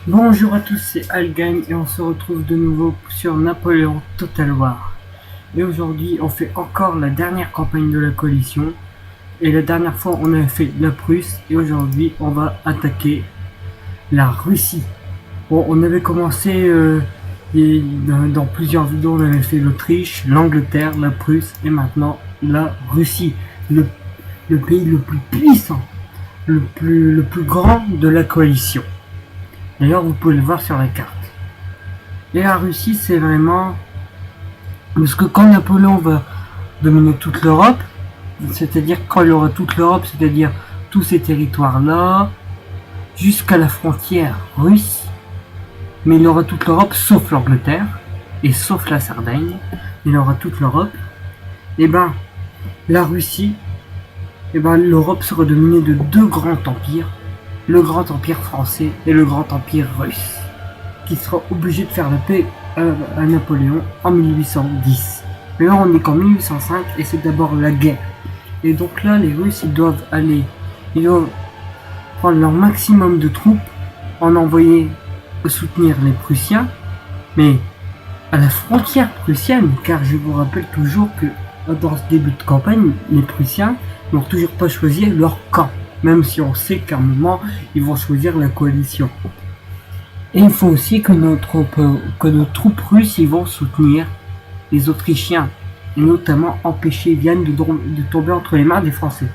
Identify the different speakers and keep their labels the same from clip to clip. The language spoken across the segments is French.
Speaker 1: Bonjour à tous, c'est Algan et on se retrouve de nouveau sur Napoléon Total War. Et aujourd'hui on fait encore la dernière campagne de la coalition. Et la dernière fois on avait fait la Prusse et aujourd'hui on va attaquer la Russie. Bon, on avait commencé dans plusieurs vidéos, on avait fait l'Autriche, l'Angleterre, la Prusse et maintenant la Russie. Le pays le plus puissant, le plus grand de la coalition. D'ailleurs, vous pouvez le voir sur la carte. Et la Russie, c'est vraiment... Parce que quand Napoléon va dominer toute l'Europe, c'est-à-dire quand il aura toute l'Europe, c'est-à-dire tous ces territoires-là, jusqu'à la frontière russe, mais il aura toute l'Europe sauf l'Angleterre, et sauf la Sardaigne, il aura toute l'Europe, et ben, la Russie, et ben, l'Europe sera dominée de deux grands empires, le grand empire français et le grand empire russe, qui sera obligé de faire la paix à Napoléon en 1810. Mais là on est qu'en 1805 et c'est d'abord la guerre. Et donc là les Russes ils doivent prendre leur maximum de troupes, en envoyer soutenir les Prussiens, mais à la frontière prussienne, car je vous rappelle toujours que dans ce début de campagne, les Prussiens n'ont toujours pas choisi leur camp. Même si on sait qu'à un moment, ils vont choisir la coalition. Et il faut aussi que nos troupes russes ils vont soutenir les Autrichiens. Et notamment empêcher Vienne de tomber entre les mains des Français.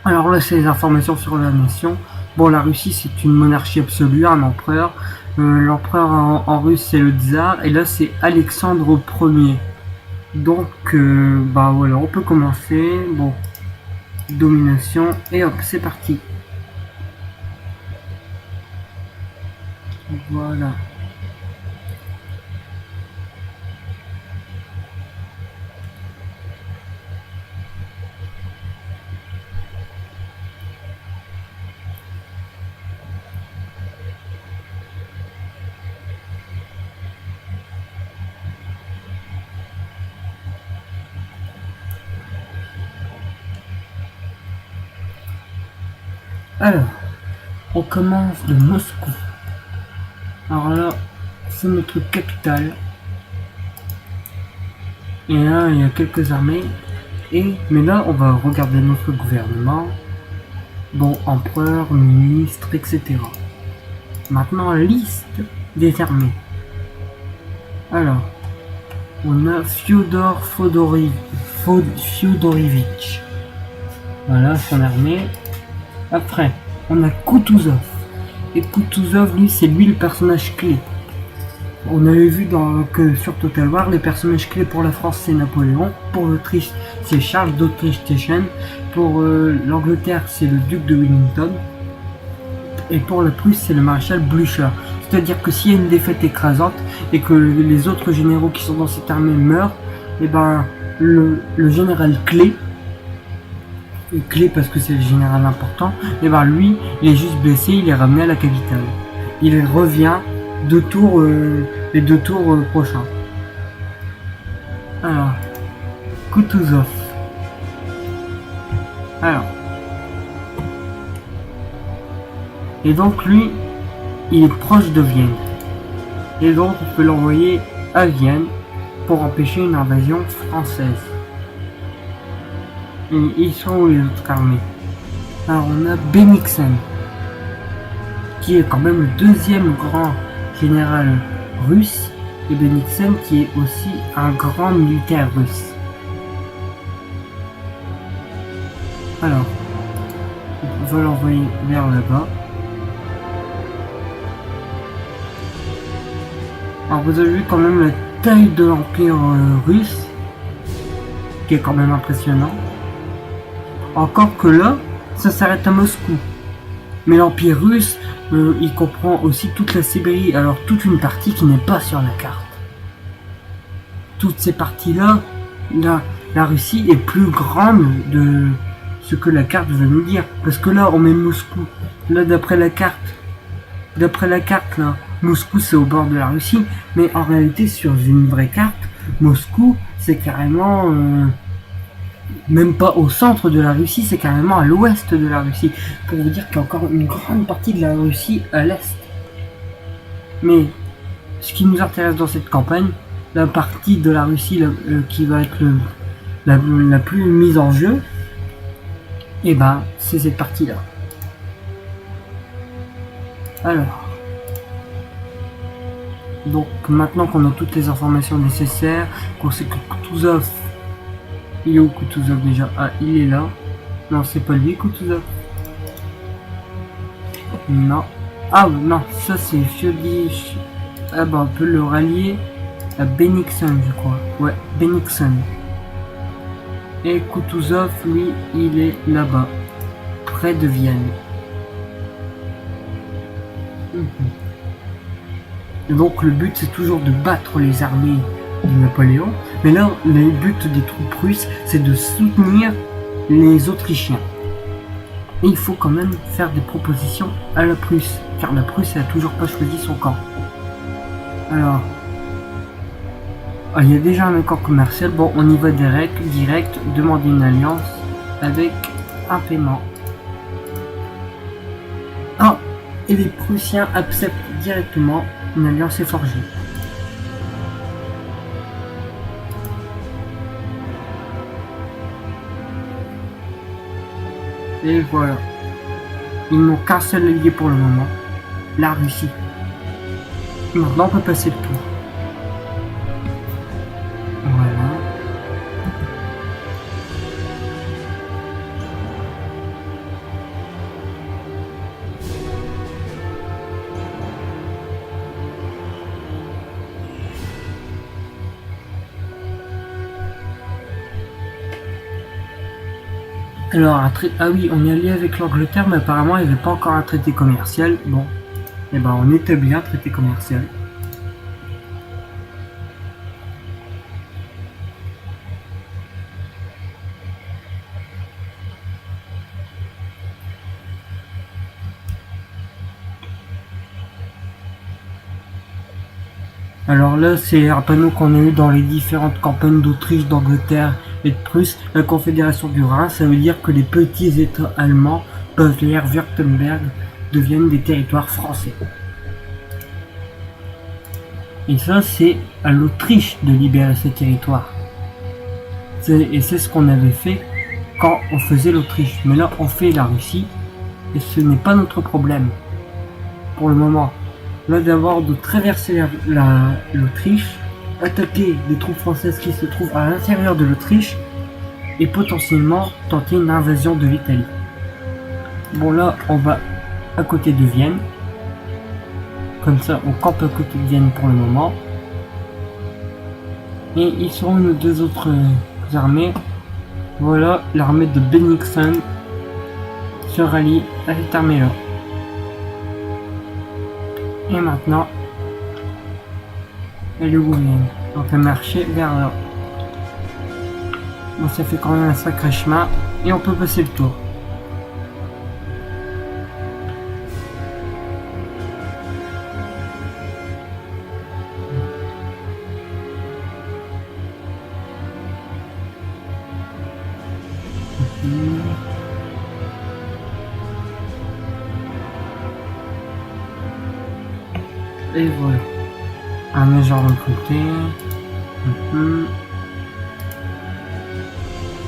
Speaker 1: Alors là, c'est les informations sur la nation. Bon, la Russie, c'est une monarchie absolue, un empereur. L'empereur en russe, c'est le tsar. Et là, c'est Alexandre Ier. Donc, bah voilà, on peut commencer. Bon. Domination et hop c'est parti. Voilà. Alors, on commence de Moscou. Alors là, c'est notre capitale. Et là, il y a quelques armées. Mais là, on va regarder notre gouvernement. Bon, empereur, ministre, etc. Maintenant, liste des armées. Alors, on a Fyodor Fyodorovitch. Voilà son armée. Après, on a Kutuzov. Et Kutuzov, lui, c'est lui le personnage clé. On avait vu que sur Total War, les personnages clés pour la France, c'est Napoléon. Pour l'Autriche, c'est Charles d'Autriche-Teschen. Pour l'Angleterre, c'est le duc de Wellington. Et pour la Prusse, c'est le maréchal Blücher. C'est-à-dire que s'il y a une défaite écrasante et que les autres généraux qui sont dans cette armée meurent, et ben le général clé parce que c'est le général important, et ben lui il est juste blessé, il est ramené à la capitale, il revient les deux tours prochains. Alors Kutuzov, alors et donc lui il est proche de Vienne et donc on peut l'envoyer à Vienne pour empêcher une invasion française. Et ils sont où les autres armées? Alors on a Bennigsen, qui est quand même le deuxième grand général russe, et Bennigsen qui est aussi un grand militaire russe. Alors, on va l'envoyer vers là-bas. Alors vous avez vu quand même la taille de l'empire russe, qui est quand même impressionnant. Encore que là, ça s'arrête à Moscou. Mais l'Empire russe, il comprend aussi toute la Sibérie, alors toute une partie qui n'est pas sur la carte. Toutes ces parties-là, la Russie est plus grande de ce que la carte veut nous dire. Parce que là, on met Moscou. Là, d'après la carte, là, Moscou c'est au bord de la Russie, mais en réalité, sur une vraie carte, Moscou c'est carrément même pas au centre de la Russie, c'est carrément à l'ouest de la Russie. Pour vous dire qu'il y a encore une grande partie de la Russie à l'est. Mais ce qui nous intéresse dans cette campagne, la partie de la Russie qui va être la plus mise en jeu, et ben c'est cette partie-là. Alors, donc maintenant qu'on a toutes les informations nécessaires, qu'on sait que Kutuzov, il est où Kutuzov déjà? Ah, il est là. Non, c'est pas lui Kutuzov. Non. Ah non, ça c'est Fiodich. Ah bah on peut le rallier à Bennigsen, je crois. Ouais, Bennigsen. Et Kutuzov, lui, il est là-bas, près de Vienne. Et donc le but c'est toujours de battre les armées de Napoléon. Mais là, le but des troupes russes, c'est de soutenir les Autrichiens. Et il faut quand même faire des propositions à la Prusse, car la Prusse n'a toujours pas choisi son camp. Alors, il y a déjà un accord commercial. Bon, on y va direct, demander une alliance avec un paiement. Ah, et les Prussiens acceptent directement, une alliance est forgée. Et voilà. Ils n'ont qu'un seul allié pour le moment, la Russie. Maintenant, on peut passer le tour. Voilà. Alors, ah oui, on est allié avec l'Angleterre, mais apparemment, il n'y avait pas encore un traité commercial. Bon, et ben on établit un traité commercial. Alors là, c'est un panneau qu'on a eu dans les différentes campagnes d'Autriche, d'Angleterre et de Prusse. La Confédération du Rhin, ça veut dire que les petits États allemands, Bavière-Württemberg, deviennent des territoires français. Et ça, c'est à l'Autriche de libérer ces territoires. Et c'est ce qu'on avait fait quand on faisait l'Autriche. Mais là, on fait la Russie, et ce n'est pas notre problème, pour le moment. Là, d'abord de traverser l'Autriche, attaquer les troupes françaises qui se trouvent à l'intérieur de l'Autriche, et potentiellement tenter une invasion de l'Italie. Bon, là, on va à côté de Vienne. Comme ça, on campe à côté de Vienne pour le moment. Et ils seront nos deux autres armées. Voilà, l'armée de Bennigsen se rallie à cette armée-là. Et maintenant, elle est où Vienne? Donc elle marcher vers là. Bon, ça fait quand même un sacré chemin. Et on peut passer le tour. Et voilà. Un major recruté.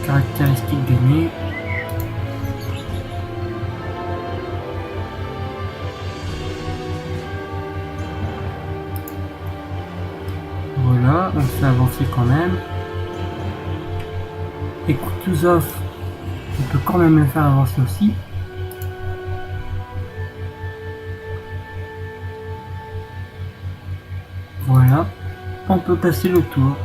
Speaker 1: Caractéristiques gagnées. Voilà, on fait avancer quand même. Et Kutuzov, on peut quand même le faire avancer aussi. Voilà, on peut passer le tour.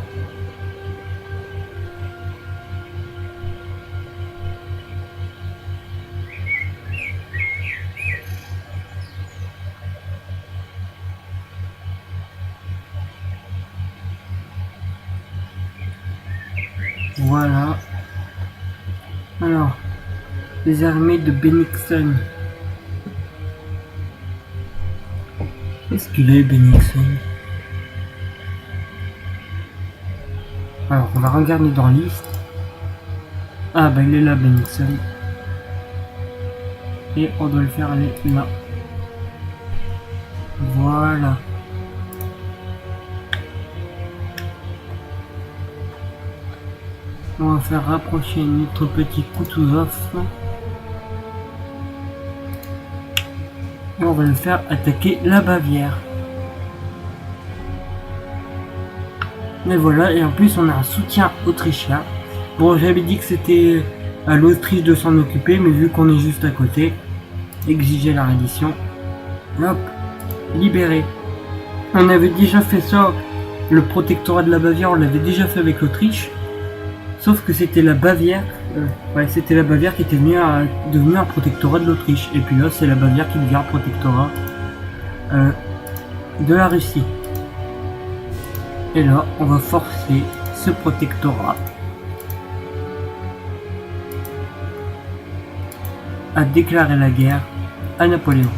Speaker 1: Voilà. Alors, les armées de Bennigsen. Qu'est-ce qu'il est, Bennigsen? Alors, on va regarder dans liste. Ah, bah il est là, Bennigsen. Et on doit le faire aller là. Voilà. On va faire rapprocher notre petit Kutuzov. Et on va le faire attaquer la Bavière. Et voilà, et en plus on a un soutien autrichien. Bon, j'avais dit que c'était à l'Autriche de s'en occuper, mais vu qu'on est juste à côté, exiger la reddition. Hop, libéré. On avait déjà fait ça, le protectorat de la Bavière, on l'avait déjà fait avec l'Autriche. Sauf que c'était la Bavière, c'était la Bavière qui était devenue un protectorat de l'Autriche. Et puis là, c'est la Bavière qui devient protectorat de la Russie. Et là, on va forcer ce protectorat à déclarer la guerre à Napoléon.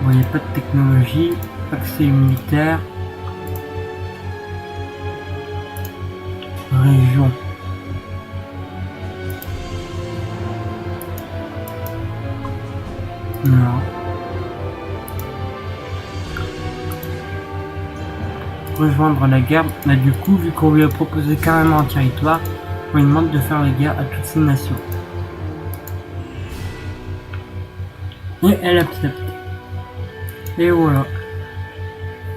Speaker 1: Bon, il n'y a pas de technologie, accès militaire, région. Non. Rejoindre la guerre, mais du coup, vu qu'on lui a proposé carrément un territoire, on lui demande de faire la guerre à toutes ces nations. Et elle accepte. Et voilà.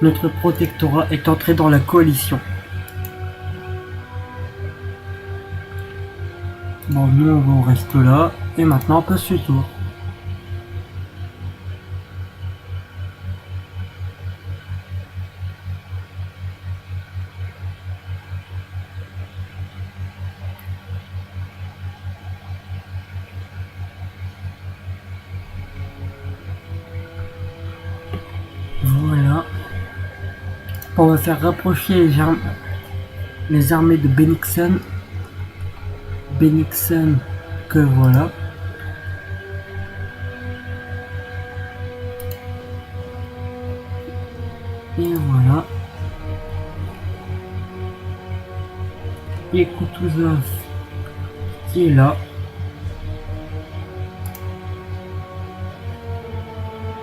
Speaker 1: Notre protectorat est entré dans la coalition. Bon, nous on reste là, et maintenant on passe le tour. Voilà. On va faire rapprocher les armées de Bennigsen. Bennigsen, que voilà. Et voilà. Et Kutuzov qui est là.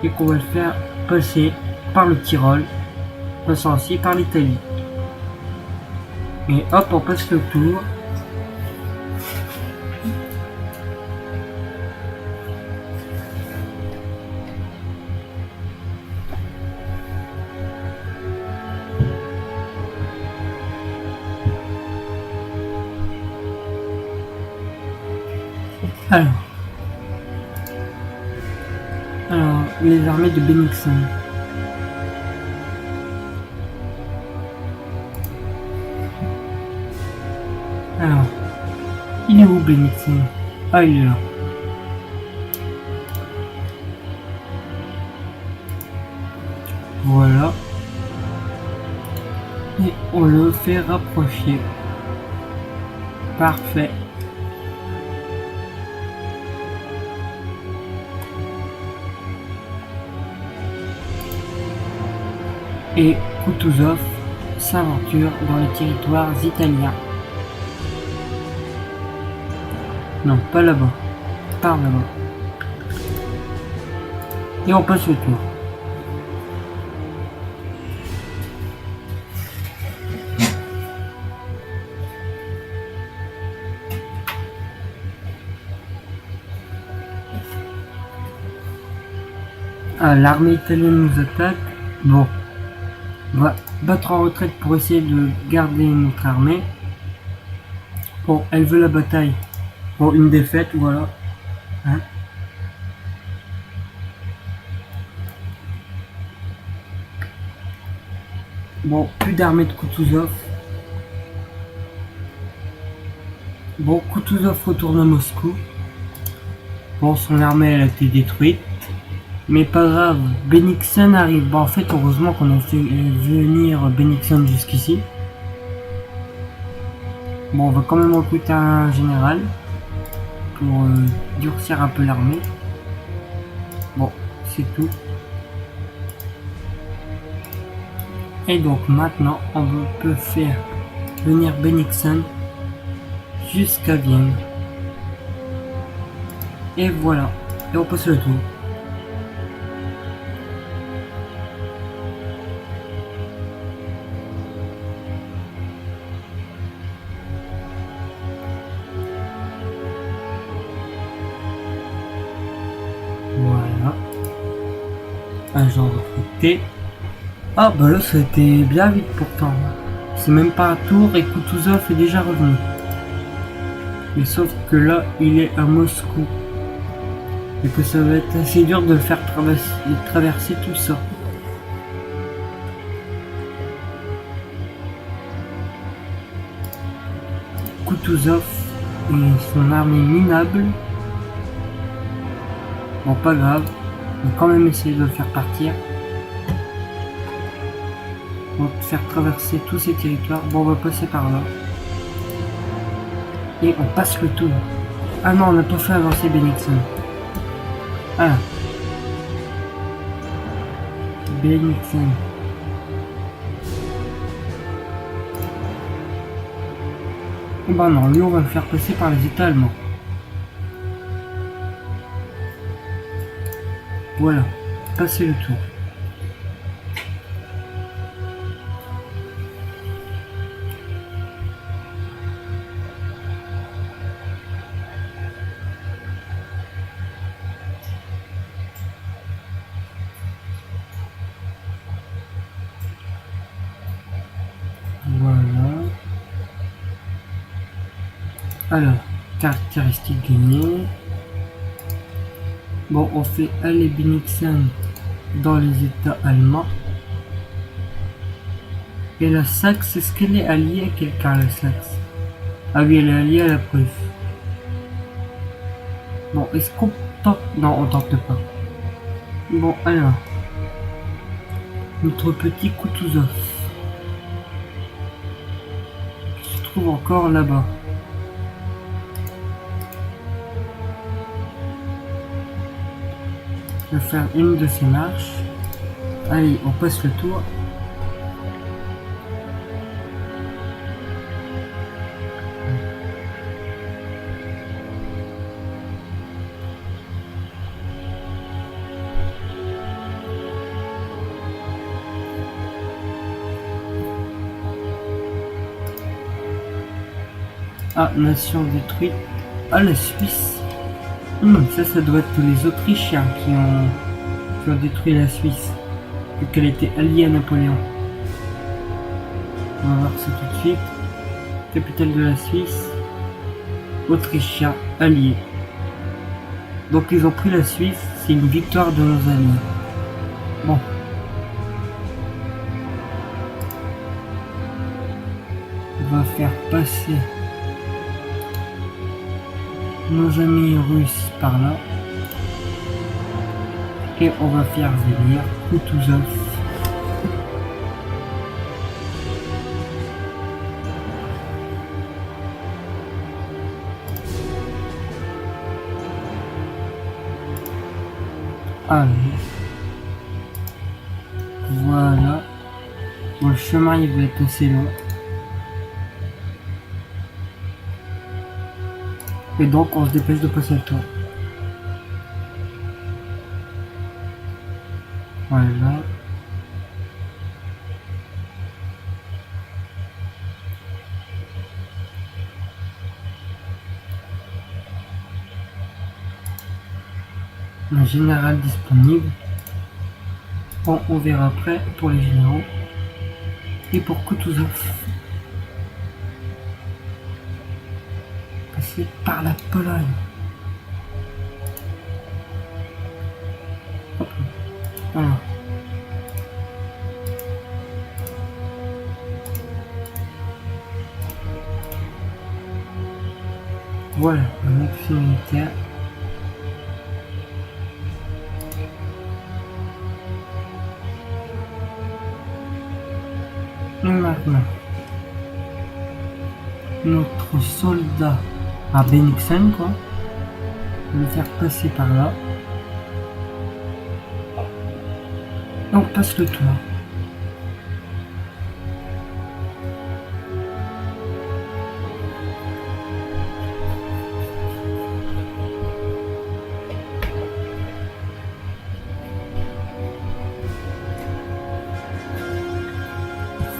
Speaker 1: Et qu'on va le faire passer par le Tyrol, passant aussi par l'Italie. Et hop, on passe le tour. Alors, les armées de Bennigsen. Alors, il est où Bennigsen? Ah, il est là. Voilà. Et on le fait rapprocher. Parfait. Et Kutuzov s'aventure dans les territoires italiens. Non, pas là-bas. Par là-bas. Et on passe le tour. Ah, l'armée italienne nous attaque. Bon. On va battre en retraite pour essayer de garder notre armée. Bon, elle veut la bataille. Bon, une défaite, voilà. Hein? Bon, plus d'armée de Kutuzov. Bon, Kutuzov retourne à Moscou. Bon, son armée elle a été détruite. Mais pas grave, Bennigsen arrive. Bon, en fait, heureusement qu'on a fait venir Bennigsen jusqu'ici. Bon, on va quand même recruter un général pour durcir un peu l'armée. Bon, c'est tout. Et donc maintenant, on peut faire venir Bennigsen jusqu'à Vienne. Et voilà. Et on passe le tour. Voilà. Agent recruté. Ah bah là c'était bien vite pourtant. C'est même pas un tour et Kutuzov est déjà revenu. Mais sauf que là il est à Moscou. Et que ça va être assez dur de le faire traverser tout ça. Kutuzov et son armée minable. Bon pas grave. On va quand même essayer de le faire partir. On va faire traverser tous ces territoires. Bon, on va passer par là. Et on passe le tour. Ah non, on n'a pas fait avancer Bennigsen. Ah. Bennigsen. Oh bah non, lui on va le faire passer par les États allemands. Voilà. Passer le tour. Voilà. Alors, caractéristiques gagnées. Bon, on fait aller Bennigsen dans les États allemands. Et la Saxe, est-ce qu'elle est alliée à quelqu'un, la Saxe? Ah oui, elle est alliée à la Prusse. Bon, est-ce qu'on tente? Non, on tente pas. Bon, alors. Notre petit Kutuzov. Qui se trouve encore là-bas. Je vais faire une de ces marches. Allez, on passe le tour. Ah, nation détruite. Ah, la Suisse. Ça doit être les Autrichiens qui ont détruit la Suisse. Vu qu'elle était alliée à Napoléon. On va voir ça tout de suite. Capitale de la Suisse. Autrichiens alliés. Donc ils ont pris la Suisse. C'est une victoire de nos alliés. Bon. On va faire passer nos amis russes par là. Et on va faire venir Kutuzov. Allez. Voilà. Bon, le chemin il va être assez long. Et donc on se dépêche de passer le tour. Voilà. Un général disponible. Bon, on verra après pour les généraux. Et pour Kutuzov. Passer par la Pologne. Hop. Voilà. Voilà, un action militaire. Et maintenant, notre soldat à Bennigsen, quoi. On va le faire passer par là. Et on passe le tour.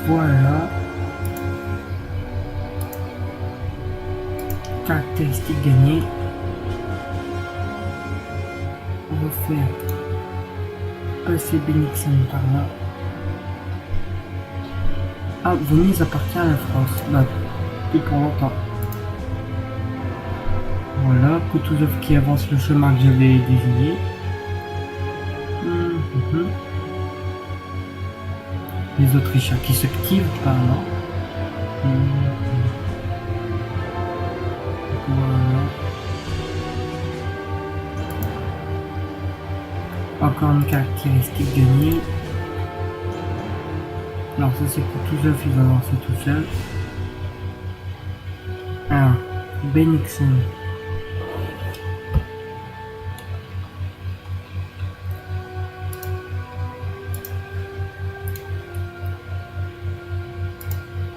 Speaker 1: Voilà. Caractéristiques gagnées. On va faire passer Bennigsen par là. Ah, Venise appartient à la France. Bah, plus pour longtemps. Voilà, Kutuzov qui avance le chemin que j'avais désigné. Les Autrichiens qui s'activent par là. Voilà. Encore une caractéristique gagnée. Alors ça c'est Kutuzov, il va avancer tout seul. Alors, Bennigsen.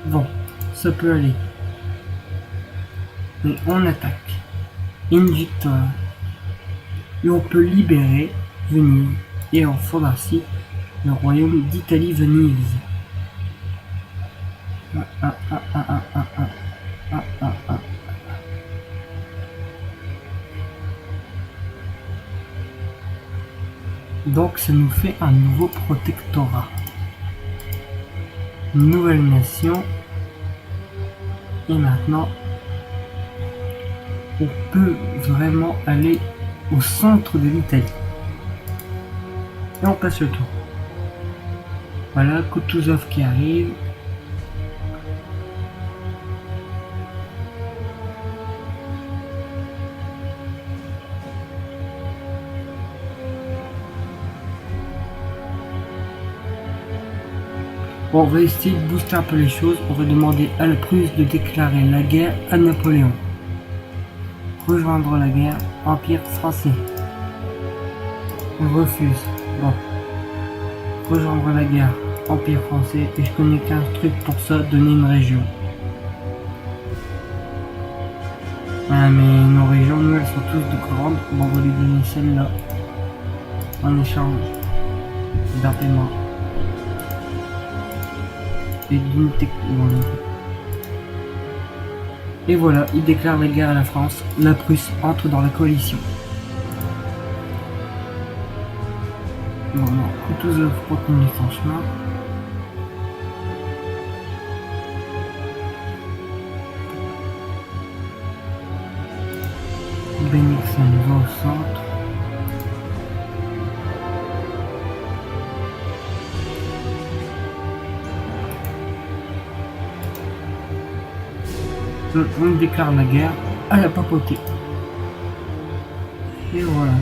Speaker 1: Bon, ça peut aller. Mais on attaque. Une victoire. Et on peut libérer Venise et en fondre ainsi le royaume d'Italie-Venise. Donc ça nous fait un nouveau protectorat. Une nouvelle nation. Et maintenant, on peut vraiment aller au centre de l'Italie. Et on passe le tour. Voilà, Kutuzov qui arrive. Bon, on va essayer de booster un peu les choses. On va demander à la Prusse de déclarer la guerre à Napoléon. Rejoindre la guerre, Empire français. On refuse. Bon. Rejoindre la guerre, Empire français. Et je connais qu'un truc pour ça, donner une région. Ah, mais nos régions, nous, elles sont toutes de grandes. Bon, on va lui donner celle-là. En échange d'un paiement. Et d'une technologie. Et voilà, il déclare la guerre à la France. La Prusse entre dans la coalition. Bon, non, Kutuzov continue son chemin. Bennigsen va au centre. On déclare la guerre à la papauté. Et voilà.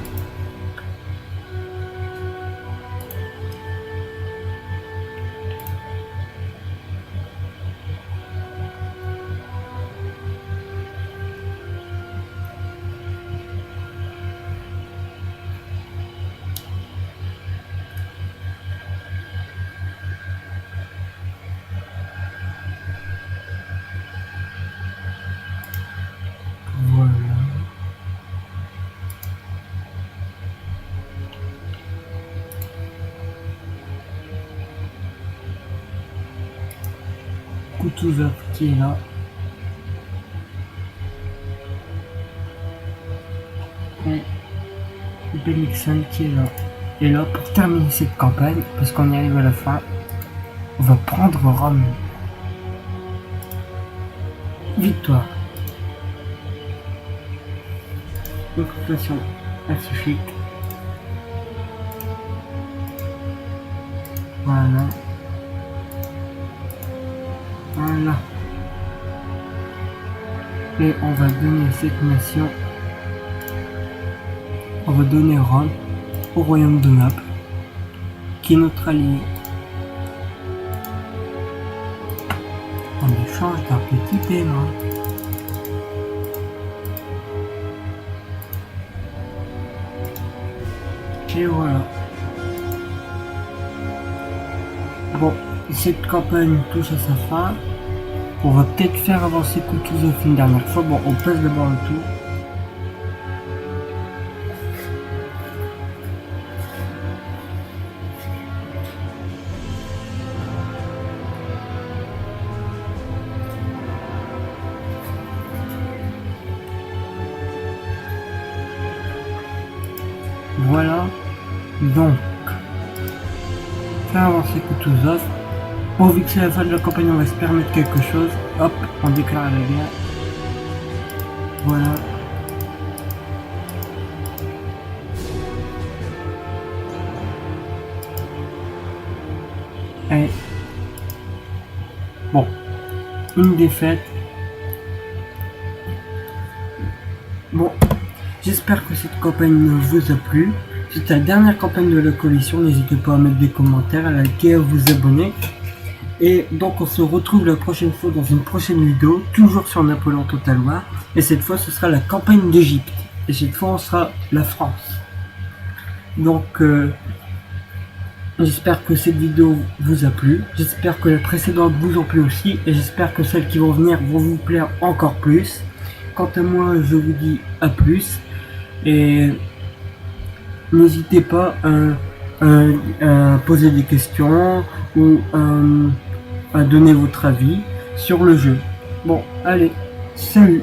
Speaker 1: Kutuzov qui est là. Et Bennigsen qui est là. Et là, pour terminer cette campagne, parce qu'on y arrive à la fin, on va prendre Rome. Victoire. Occupation pacifique. Voilà. Voilà. Et on va donner cette nation. On va donner Rome au royaume de Naples, qui est notre allié. En échange d'un petit paiement. Et voilà. Bon, cette campagne touche à sa fin. On va peut-être faire avancer Kutuzov une dernière fois. Bon, on passe d'abord le tour. Voilà. Donc, faire avancer Kutuzov. Bon, vu que c'est la fin de la campagne, on va se permettre quelque chose. Hop, on déclare la guerre. Voilà. Et bon, une défaite. Bon, j'espère que cette campagne vous a plu. C'était la dernière campagne de la coalition. N'hésitez pas à mettre des commentaires, à liker, à vous abonner. Et donc on se retrouve la prochaine fois dans une prochaine vidéo, toujours sur Napoléon Total War. Et cette fois ce sera la campagne d'Égypte. Et cette fois on sera la France. Donc j'espère que cette vidéo vous a plu. J'espère que les précédentes vous ont plu aussi. Et j'espère que celles qui vont venir vont vous plaire encore plus. Quant à moi, je vous dis à plus. Et n'hésitez pas à poser des questions ou à donner votre avis sur le jeu. Bon, allez, salut!